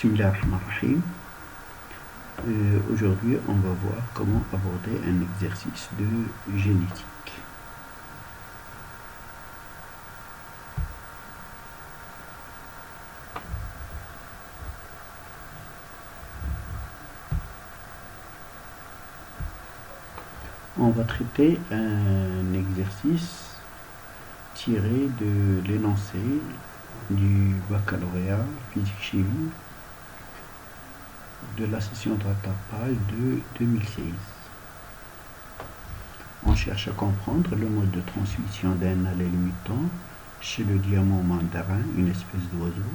Bismillahirrahmanirrahim. Aujourd'hui, on va voir comment aborder un exercice de génétique. On va traiter un exercice tiré de l'énoncé du baccalauréat physique-chimie de la session de rattrapage de 2016. On cherche à comprendre le mode de transmission d'un allèle mutant chez le diamant mandarin, une espèce d'oiseau.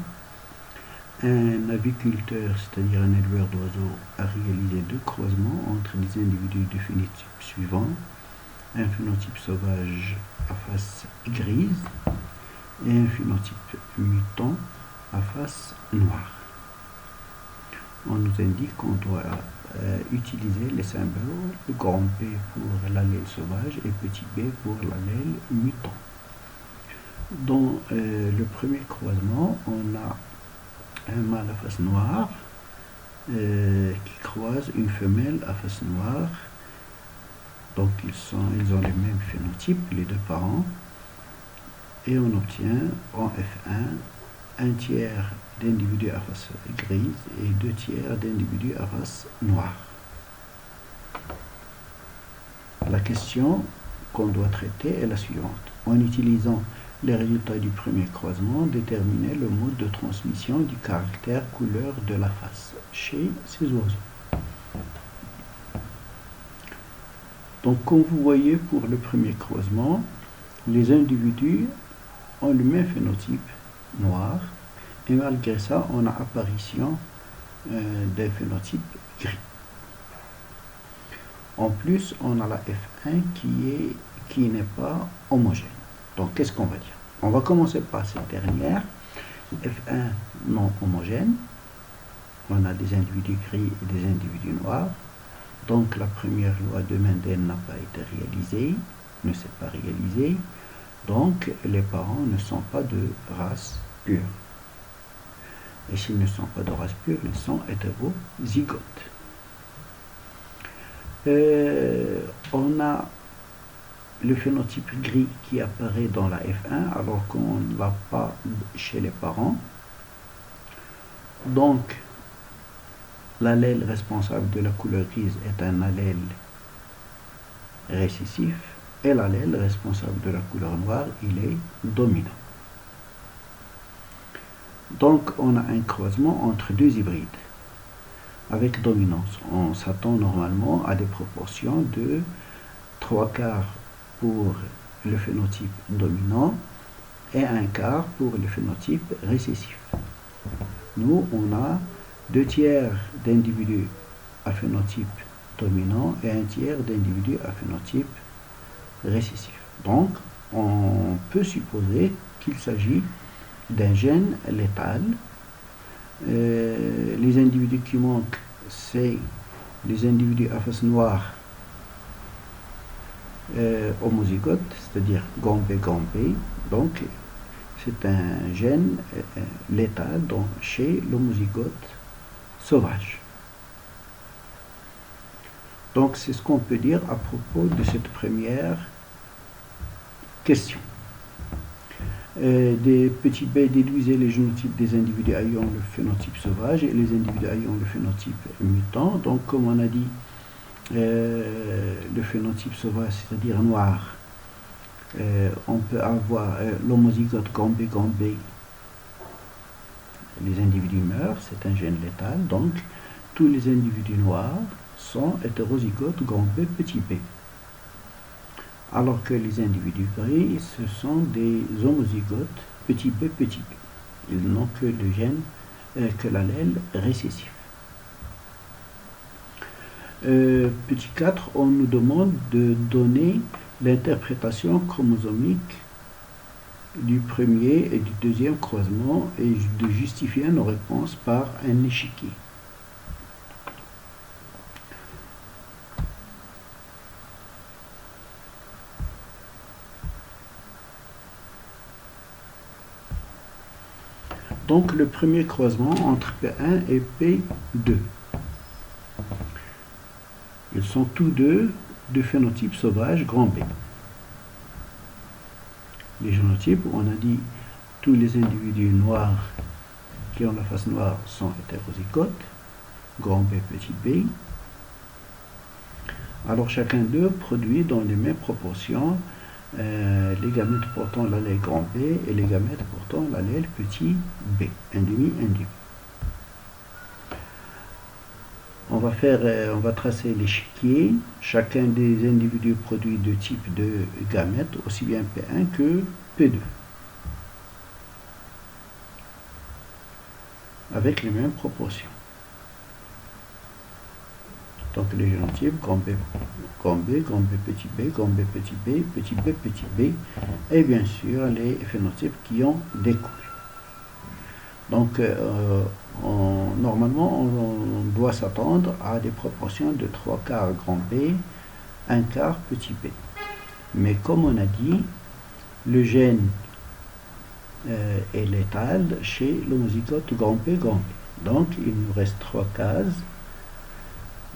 Un aviculteur, c'est-à-dire un éleveur d'oiseaux, a réalisé deux croisements entre des individus de phénotypes suivants: un phénotype sauvage à face grise et un phénotype mutant à face noire. On nous indique qu'on doit utiliser les symboles grand P pour l'allèle sauvage et petit b pour l'allèle mutant. Dans le premier croisement, on a un mâle à face noire qui croise une femelle à face noire. Donc ils ont les mêmes phénotypes, les deux parents, et on obtient en F1 un tiers d'individus à face grise et deux tiers d'individus à face noire. La question qu'on doit traiter est la suivante. En utilisant les résultats du premier croisement, déterminer le mode de transmission du caractère couleur de la face chez ces oiseaux. Donc, comme vous voyez, pour le premier croisement, les individus ont le même phénotype noir, et malgré ça, on a apparition d'un phénotype gris. En plus, on a la F1 qui n'est pas homogène. Donc, qu'est-ce qu'on va dire? On va commencer par cette dernière, F1 non homogène. On a des individus gris et des individus noirs. Donc, la première loi de Mendel n'a pas été réalisée, ne s'est pas réalisée. Donc, les parents ne sont pas de race pure. Et s'ils ne sont pas de race pure, ils sont hétérozygotes. On a le phénotype gris qui apparaît dans la F1 alors qu'on ne l'a pas chez les parents. Donc, l'allèle responsable de la couleur grise est un allèle récessif et l'allèle responsable de la couleur noire, il est dominant. Donc, on a un croisement entre deux hybrides avec dominance. On s'attend normalement à des proportions de 3/4 pour le phénotype dominant et 1/4 pour le phénotype récessif. Nous, on a 2 tiers d'individus à phénotype dominant et 1 tiers d'individus à phénotype récessif. Donc, on peut supposer qu'il s'agit d'un gène létal. Les individus qui manquent, c'est les individus à face noire homozygote, c'est-à-dire GAMP. Donc, c'est un gène létal chez l'homozygote sauvage. Donc, c'est ce qu'on peut dire à propos de cette première question. Des petits b déduisez les génotypes des individus ayant le phénotype sauvage et les individus ayant le phénotype mutant. Donc, comme on a dit, le phénotype sauvage, c'est-à-dire noir, on peut avoir l'homozygote GAMP, les individus meurent, c'est un gène létal, donc tous les individus noirs sont hétérozygotes GAMP petit b. Alors que les individus gris, ce sont des homozygotes petit b. Ils n'ont que le gène, que l'allèle récessif. Petit 4, on nous demande de donner l'interprétation chromosomique du premier et du deuxième croisement et de justifier nos réponses par un échiquier. Donc le premier croisement entre P1 et P2. Ils sont tous deux de phénotype sauvage grand B. Les génotypes, on a dit tous les individus noirs qui ont la face noire sont hétérozygotes, grand B, petit b. Alors chacun d'eux produit dans les mêmes proportions les gamètes portant l'allèle grand B et les gamètes portant l'allèle petit b, 1,5, 1,5. On va tracer l'échiquier. Chacun des individus produit deux types de gamètes, aussi bien P1 que P2, avec les mêmes proportions. Donc les génotypes grand B, petit b, grand B, petit b, petit b, et bien sûr les phénotypes qui en découlent. Donc normalement on doit s'attendre à des proportions de 3/4 grand B, 1/4 petit b. Mais comme on a dit, le gène est létal chez l'homozygote grand B, grand B. Donc il nous reste 3 cases.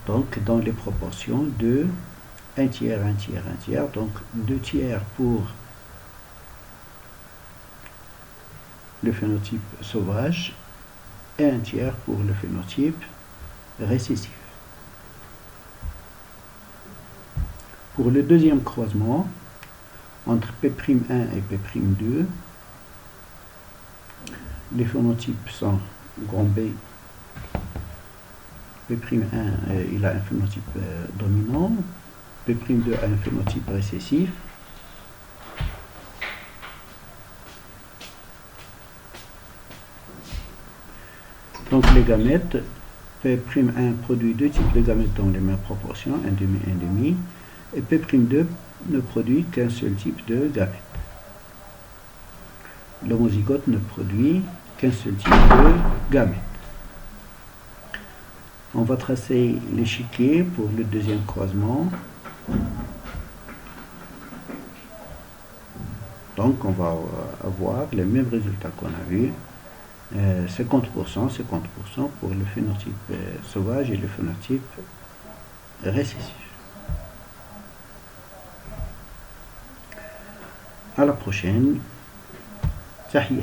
Donc dans les proportions de 1 tiers, 1 tiers, 1 tiers, donc 2 tiers pour le phénotype sauvage et 1 tiers pour le phénotype récessif. Pour le deuxième croisement, entre P'1 et P'2, les phénotypes sont grand B. P'1 il a un phénotype dominant, P'2 a un phénotype récessif. Donc les gamètes, P'1 produit deux types de gamètes dans les mêmes proportions, 1,5, 1,5, et P'2 ne produit qu'un seul type de gamètes. L'homozygote ne produit qu'un seul type de gamètes. On va tracer l'échiquier pour le deuxième croisement. Donc on va avoir les mêmes résultats qu'on a vus. 50%, 50% pour le phénotype sauvage et le phénotype récessif. À la prochaine. Tahiyat.